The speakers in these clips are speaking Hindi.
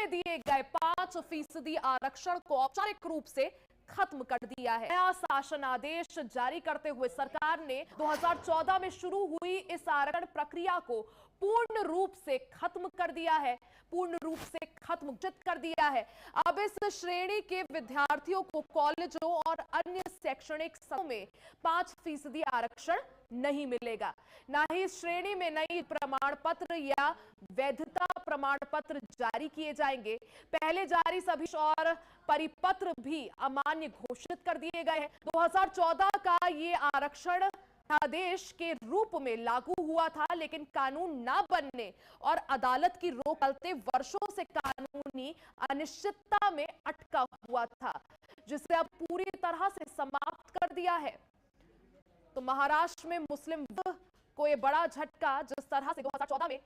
दिए गए 5% आरक्षण को औपचारिक रूप से खत्म कर दिया है। नया शासन आदेश जारी करते हुए सरकार ने 2014 में शुरू हुई इस आरक्षण प्रक्रिया को पूर्ण रूप से खत्म कर दिया है, पूर्ण रूप से खत्म कर दिया है। अब इस श्रेणी के विद्यार्थियों को कॉलेजों और अन्य शैक्षणिक संस्थानों में 5% आरक्षण नहीं मिलेगा। ना ही इस श्रेणी में नई प्रमाण पत्र या वैधता प्रमाण पत्र जारी किए जाएंगे। पहले जारी सभी और परिपत्र भी अमान्य घोषित कर दिए गए हैं। 2014 का ये आरक्षण आदेश के रूप में लागू हुआ था, लेकिन कानून ना बनने और अदालत की रोक चलते वर्षों से कानूनी अनिश्चितता में अटका हुआ था, जिसे अब पूरी तरह से समाप्त कर दिया है। तो महाराष्ट्र में मुस्लिम को ये बड़ा झटका, जिस तरह से 2014 में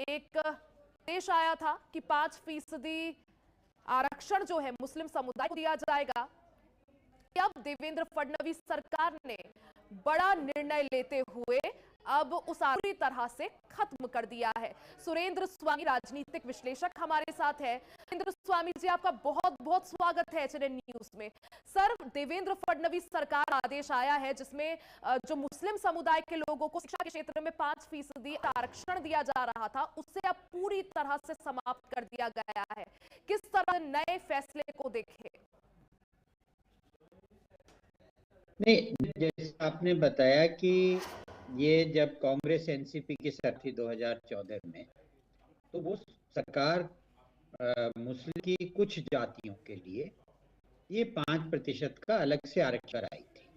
एक आदेश आया था कि 5% आरक्षण जो है मुस्लिम समुदाय को दिया जाएगा, अब देवेंद्र फडणवीस सरकार ने बड़ा निर्णय लेते हुए अब उस पूरी तरह से खत्म कर दिया है। सुरेंद्र स्वामी राजनीतिक विश्लेषक हमारे साथ है। सुरेंद्र स्वामी जी, आपका बहुत बहुत स्वागत है एचएनएन न्यूज में। सर, देवेंद्र फडणवीस सरकार आदेश आया है जिसमें जो मुस्लिम समुदाय के लोगों को शिक्षा के क्षेत्र में 5% आरक्षण दिया जा रहा था, उससे अब पूरी तरह से समाप्त कर दिया गया है। किस तरह नए फैसले को देखें? नहीं, जैसे आपने बताया कि ये जब कांग्रेस एनसीपी की सरकार थी 2014 में, तो वो सरकार मुस्लिम की कुछ जातियों के लिए ये 5% का अलग से आरक्षण आई थी।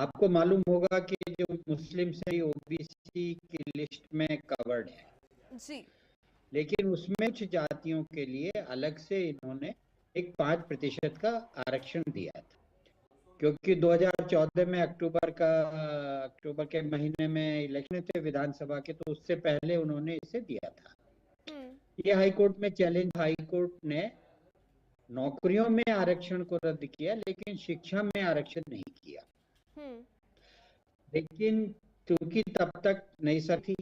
आपको मालूम होगा कि जो मुस्लिम से ओबीसी की लिस्ट में कवर्ड है जी, लेकिन उसमें कुछ जातियों के लिए अलग से इन्होंने एक 5% का आरक्षण दिया था, क्योंकि 2014 में अक्टूबर के महीने में इलेक्शन थे विधानसभा के, तो उससे पहले उन्होंने इसे दिया था। ये हाईकोर्ट में चैलेंज, हाईकोर्ट ने नौकरियों में आरक्षण को रद्द किया लेकिन शिक्षा में आरक्षण नहीं किया। लेकिन क्योंकि तब तक नई सरकार थी,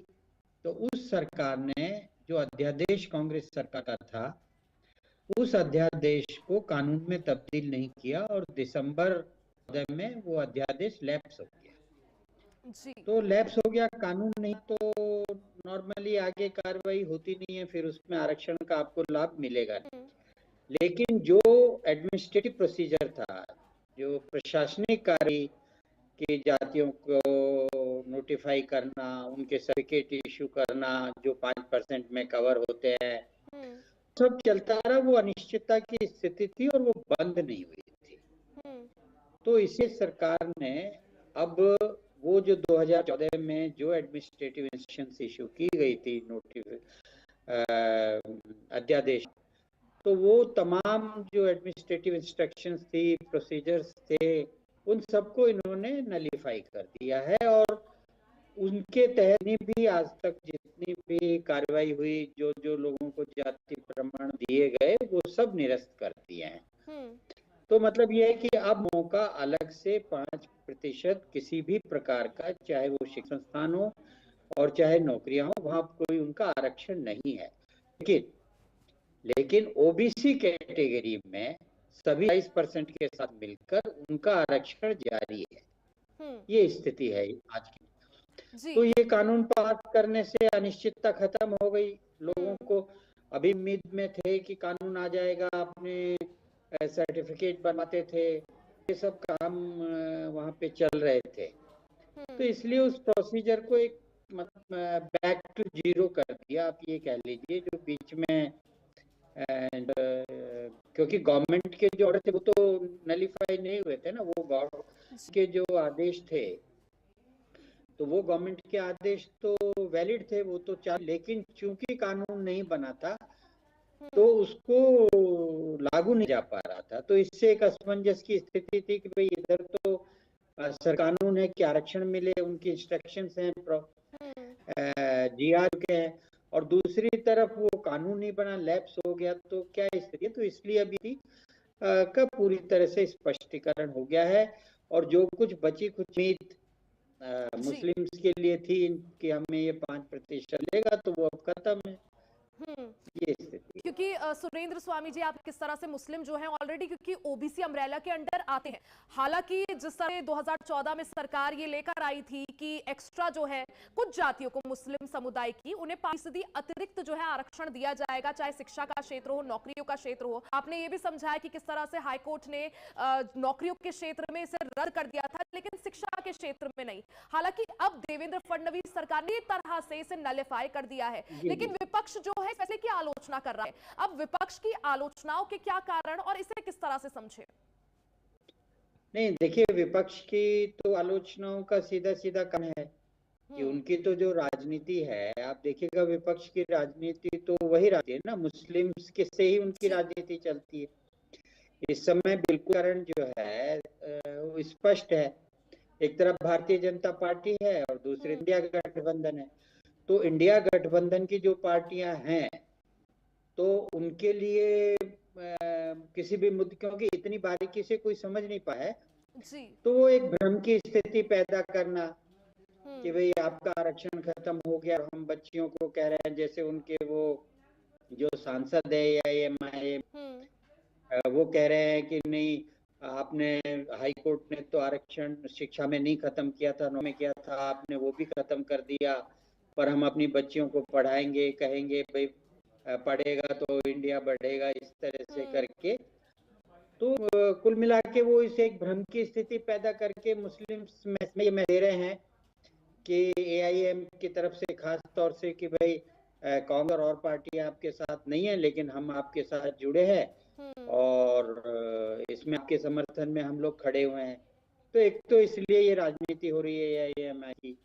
तो उस सरकार ने जो अध्यादेश कांग्रेस सरकार का था, उस अध्यादेश को कानून में तब्दील नहीं किया और दिसंबर में वो अध्यादेश लैप्स हो गया। जी। तो लैप्स हो गया, कानून नहीं, तो नॉर्मली आगे कार्रवाई होती नहीं है, फिर उसमें आरक्षण का आपको लाभ मिलेगा नहीं। लेकिन जो एडमिनिस्ट्रेटिव प्रोसीजर था, जो प्रशासनिक कार्य की जातियों को नोटिफाई करना, उनके सर्टिफिकेट इशू करना जो 5% में कवर होते हैं, सब चलता रहा। वो अनिश्चितता की स्थिति थी और वो बंद नहीं हुई थी। तो इसे सरकार ने अब वो जो 2014 में जो एडमिनिस्ट्रेटिव इंस्ट्रक्शंस इशू की गई थी, अध्यादेश, तो वो तमाम जो एडमिनिस्ट्रेटिव इंस्ट्रक्शंस थी, प्रोसीजर्स थे, उन सबको इन्होंने नलीफाई कर दिया है और उनके तहत भी आज तक जितनी भी कार्रवाई हुई, जो जो लोगों को जाति प्रमाण दिए गए, वो सब निरस्त कर दिए हैं। तो मतलब ये है कि अब मौका अलग से 5% किसी भी प्रकार का, चाहे वो शिक्षण संस्थान हो और चाहे नौकरियां हो, वहां कोई उनका आरक्षण नहीं है। लेकिन ओबीसी कैटेगरी में सभी 22% के साथ मिलकर उनका आरक्षण जारी है। ये स्थिति है आज की। तो ये कानून पास करने से अनिश्चितता खत्म हो गई। लोगों को अभी उम्मीद में थे कि कानून आ जाएगा, अपने सर्टिफिकेट बनवाते थे, ये सब काम वहां पे चल रहे थे। तो इसलिए उस प्रोसीजर को एक मतलब बैक टू जीरो कर दिया, आप ये कह लीजिए। जो बीच में क्योंकि गवर्नमेंट के जो ऑर्डर थे वो तो नलीफाई नहीं हुए थे ना, वो गवर्नमेंट के जो आदेश थे, तो वो गवर्नमेंट के आदेश तो वैलिड थे, वो तो लेकिन चूंकि कानून नहीं बना था तो उसको लागू नहीं जा पा रहा था। तो इससे एक असमंजस की स्थिति थी कि भाई इधर तो सर कानून है कि आरक्षण मिले, उनकी इंस्ट्रक्शंस हैं, जीआर के हैं, और दूसरी तरफ वो कानून नहीं बना, लैप्स हो गया, तो क्या स्थिति है। तो इसलिए अभी का पूरी तरह से स्पष्टीकरण हो गया है और जो कुछ बची कुछ उम्मीद मुस्लिम्स के लिए थी कि हमें ये 5% लेगा, तो वो अब खत्म है। ये स्थिति। सुरेंद्र स्वामी जी, आप किस तरह से मुस्लिम जो हैं ऑलरेडी क्योंकि ओबीसी अम्ब्रेला के अंडर आते हैं, हालांकि जिस तरह 2014 में सरकार ये लेकर आई थी कि एक्स्ट्रा जो है कुछ जातियों को, मुस्लिम समुदाय की, उन्हें 5% अतिरिक्त जो है आरक्षण दिया जाएगा, चाहे शिक्षा का क्षेत्र हो, नौकरियों का क्षेत्र हो। आपने ये भी समझाया कि किस तरह से हाईकोर्ट ने नौकरियों के क्षेत्र में इसे रद्द कर दिया था, लेकिन शिक्षा के क्षेत्र में नहीं। हालांकि अब देवेंद्र फडणवीस सरकार ने तरह से इसे नलिफाई कर दिया है, लेकिन विपक्ष जो है फैसले की आलोचना कर रहा है। अब विपक्ष की आलोचनाओं के क्या कारण और इसे किस तरह से समझे? नहीं, देखिए, विपक्ष की तो आलोचनाओं का सीधा सीधा काम है कि उनकी तो जो राजनीति है, आप देखिएगा विपक्ष की राजनीति तो वही राजनीति है ना, मुस्लिम्स के से ही उनकी राजनीति चलती है। इस समय बिल्कुल कारण जो है वो स्पष्ट है। एक तरफ भारतीय जनता पार्टी है और दूसरी इंडिया गठबंधन है। तो इंडिया गठबंधन की जो पार्टियां हैं, तो उनके लिए किसी भी मुद्दे, क्योंकि इतनी बारीकी से कोई समझ नहीं पाया, तो वो एक भ्रम की स्थिति पैदा करना कि भाई आपका आरक्षण खत्म हो गया, हम बच्चियों को कह रहे हैं, जैसे उनके वो जो सांसद है या एएमआई, वो कह रहे हैं कि नहीं, आपने हाई कोर्ट ने तो आरक्षण शिक्षा में नहीं खत्म किया था, में किया था, आपने वो भी खत्म कर दिया, पर हम अपनी बच्चियों को पढ़ाएंगे, कहेंगे भाई पढ़ेगा तो इंडिया बढ़ेगा, इस तरह से करके। तो कुल मिला के वो इसे एक भ्रम की स्थिति पैदा करके मुस्लिम्स में ये दे रहे हैं कि एआईएम की तरफ से खास तौर से कि भाई कांग्रेस और पार्टियां आपके साथ नहीं है, लेकिन हम आपके साथ जुड़े हैं और इसमें आपके समर्थन में हम लोग खड़े हुए हैं। तो एक तो इसलिए ये राजनीति हो रही है एआईएम की।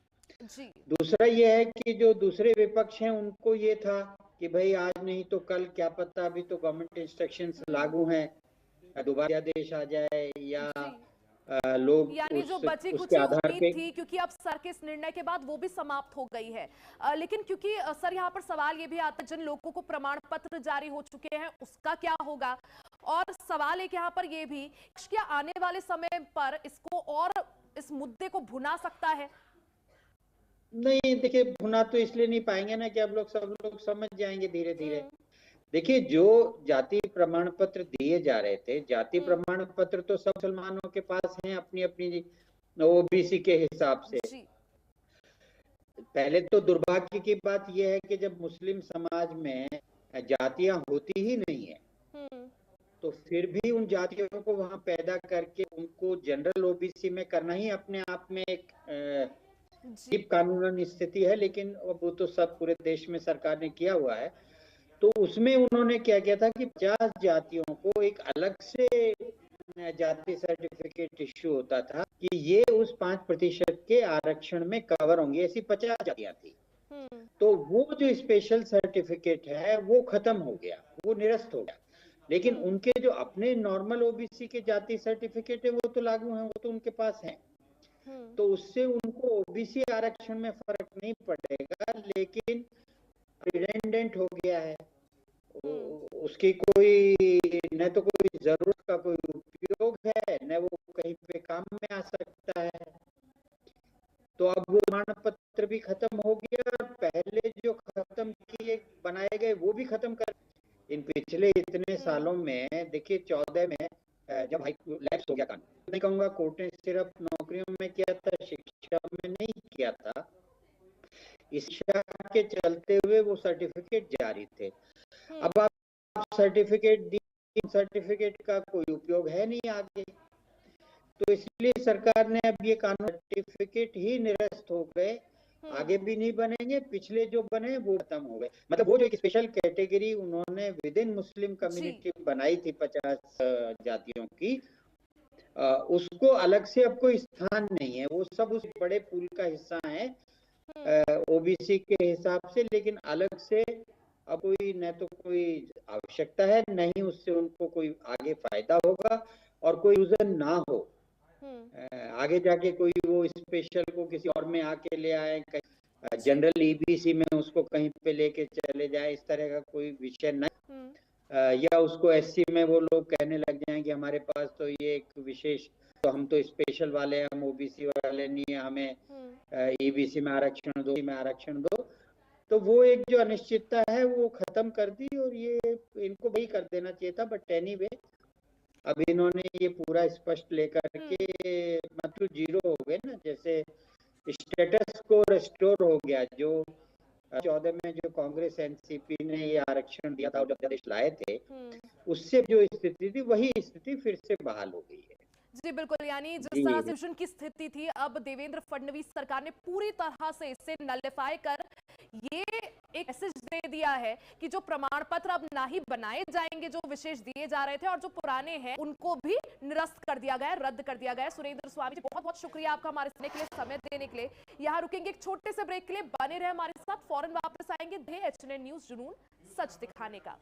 दूसरा ये है कि जो दूसरे विपक्ष हैं उनको ये था कि भाई आज नहीं तो कल, क्या पता, अभी तो गवर्नमेंट इंस्ट्रक्शंस लागू हैं, दोबारा आदेश आ जाए या लोग यानी जो बची कुछ उम्मीद थी, क्योंकि अब सर के इस निर्णय के बाद वो भी समाप्त हो गई है। लेकिन क्योंकि सर यहाँ पर सवाल ये भी आता है, जिन लोगों को प्रमाण पत्र जारी हो चुके हैं उसका क्या होगा, और सवाल एक यहाँ पर ये भी क्या आने वाले समय पर इसको और इस मुद्दे को भुना सकता है? नहीं, देखिए, भुना तो इसलिए नहीं पाएंगे ना कि अब सब लोग समझ जाएंगे धीरे धीरे। देखिए, जो जाति प्रमाण पत्र दिए जा रहे थे, जाति प्रमाण पत्र तो सब मुसलमानों के पास हैं अपनी अपनी ओबीसी के हिसाब से। पहले तो दुर्भाग्य की बात यह है कि जब मुस्लिम समाज में जातियां होती ही नहीं है, तो फिर भी उन जातियों को वहां पैदा करके उनको जनरल ओबीसी में करना ही अपने आप में एक कानूनन स्थिति है। लेकिन वो तो सब पूरे देश में सरकार ने किया हुआ है। तो उसमें उन्होंने क्या किया था कि 50 जातियों को एक अलग से जाति सर्टिफिकेट इश्यू होता था कि ये उस 5% के आरक्षण में कवर होंगे, ऐसी 50 जातियां थी। तो वो जो स्पेशल सर्टिफिकेट है वो खत्म हो गया, वो निरस्त हो गया। लेकिन उनके जो अपने नॉर्मल ओबीसी के जाति सर्टिफिकेट है वो तो लागू हैं, वो तो उनके पास हैं। तो उससे उनको ओबीसी आरक्षण में फर्क नहीं पड़ेगा, लेकिन रिडेंडेंट हो गया है, उसकी कोई न तो कोई जरूरत का कोई उपयोग है, न वो कहीं पे काम में आ सकता है। तो अब वो प्रमाण पत्र भी खत्म हो गया और पहले जो खत्म किए बनाए गए वो भी खत्म कर। इन पिछले इतने सालों में देखिए, 14 में जब लैप्स हो गया कानून, नहीं कहूंगा कोर्ट ने सिर्फ नौकरियों में किया था, शिक्षा में नहीं किया था, शिक्षा के चलते हुए वो सर्टिफिकेट जारी थे। अब आप सर्टिफिकेट दी, सर्टिफिकेट का कोई उपयोग है नहीं आगे, तो इसलिए सरकार ने अब ये कानून, सर्टिफिकेट ही निरस्त हो गए, आगे भी नहीं बनेंगे, पिछले जो बने वो खत्म हो गए। मतलब वो जो एक स्पेशल कैटेगरी उन्होंने विद इन मुस्लिम कम्युनिटी बनाई थी 50 जातियों की, उसको अलग से अब कोई स्थान नहीं है, वो सब उस बड़े पूल का हिस्सा है ओबीसी के हिसाब से। लेकिन अलग से अब कोई न तो कोई आवश्यकता है, न ही उससे उनको कोई आगे फायदा होगा, और कोई यूजन ना हो आगे जाके कोई वो स्पेशल को किसी और में आके ले आए, जनरल ईबीसी में उसको कहीं पे लेके चले जाए, इस तरह का कोई विषय नहीं। या उसको एससी में वो लोग कहने लग जाएं कि हमारे पास तो ये एक विशेष, तो हम तो स्पेशल वाले हैं, हम ओबीसी वाले नहीं है, हमें ईबीसी में आरक्षण दो, में आरक्षण दो। तो वो एक जो अनिश्चितता है वो खत्म कर दी, और ये इनको वही कर देना चाहिए था। बट एनीवे अब इन्होंने ये पूरा स्पष्ट लेकर के मतलब जीरो हो गए ना, जैसे स्टेटस को रेस्टोर हो गया। जो 14 में जो कांग्रेस एनसीपी ने ये आरक्षण दिया था और अध्यादेश लाए थे, उससे जो स्थिति थी वही स्थिति फिर से बहाल हो गई है। जी बिल्कुल, यानी जिस जी तरह से ट्यूशन की स्थिति थी, अब देवेंद्र फडणवीस सरकार ने पूरी तरह से इसे नलिफाई कर ये एक मैसेज दे दिया है कि जो प्रमाण पत्र अब ना ही बनाए जाएंगे, जो विशेष दिए जा रहे थे और जो पुराने हैं उनको भी निरस्त कर दिया गया है, रद्द कर दिया गया है। सुरेंद्र स्वामी जी, बहुत बहुत शुक्रिया आपका हमारे सुनने के लिए, समय देने के लिए। यहाँ रुकेंगे एक छोटे से ब्रेक के लिए, बने रहे हमारे साथ, फौरन वापस आएंगे। HNN न्यूज़, जुनून सच दिखाने का।